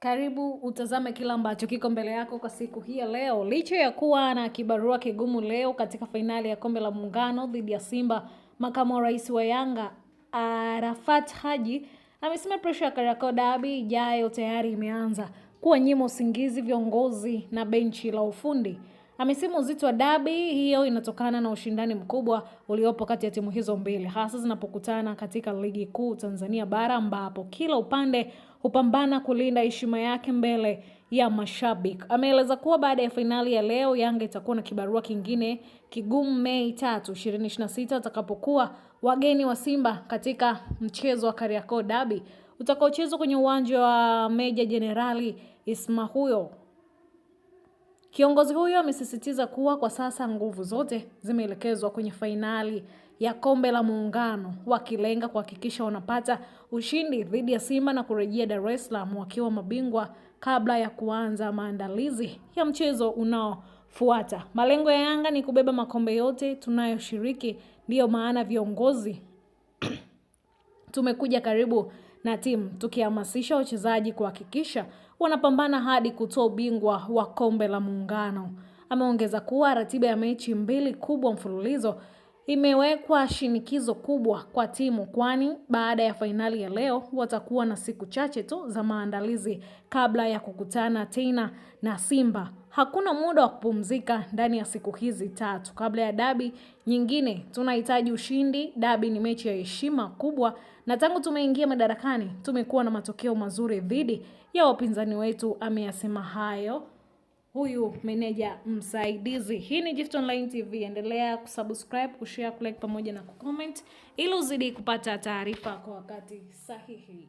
Karibu utazame kila ambacho kiko mbele yako kwa siku hii ya leo. Licha ya kuwa na kibarua kigumu leo katika fainali ya Kombe la Muungano dhidi ya Simba, makamu wa rais wa Yanga Arafat Haji amesema presha ya Kariakoo Derby ijayo tayari imeanza kuwanyima usingizi viongozi na benchi la ufundi. Amesema uzito wa derby hiyo inatokana na ushindani mkubwa uliopo kati ya timu hizo mbili, hasa zinapokutana katika ligi kuu Tanzania bara, ambapo kila upande hupambana kulinda heshima yake mbele ya mashabiki. Ameeleza kuwa baada ya fainali ya leo, Yanga itakuwa na kibarua kingine kigumu Mei 3, 2026 watakapokuwa wageni wa Simba katika mchezo wa Kariakoo Derby utakaochezwa kwenye uwanja wa Meja Jenerali Isamuhyo. Kiongozi huyo amesisitiza kuwa kwa sasa nguvu zote zimeelekezwa kwenye fainali ya Kombe la Muungano, wakilenga kuhakikisha wanapata ushindi dhidi ya Simba na kurejea Dar es Salaam wakiwa mabingwa kabla ya kuanza maandalizi ya mchezo unaofuata. Malengo ya Yanga ni kubeba makombe yote tunayoshiriki, ndiyo maana viongozi tumekuja karibu na timu tukihamasisha wachezaji kuhakikisha wanapambana hadi kutoa ubingwa wa Kombe la Muungano. Ameongeza kuwa ratiba ya mechi mbili kubwa mfululizo imewekwa shinikizo kubwa kwa timu, kwani baada ya fainali ya leo watakuwa na siku chache tu za maandalizi kabla ya kukutana tena na Simba. Hakuna muda wa kupumzika ndani ya siku hizi tatu kabla ya dabi nyingine. Tunahitaji ushindi. Dabi ni mechi ya heshima kubwa, na tangu tumeingia madarakani tumekuwa na matokeo mazuri dhidi ya wapinzani wetu. Ameyasema hayo huyu meneja msaidizi. Hii ni Gift Online TV. Endelea kusubscribe, kushare, kulike pamoja na kucomment ili uzidi kupata taarifa kwa wakati sahihi.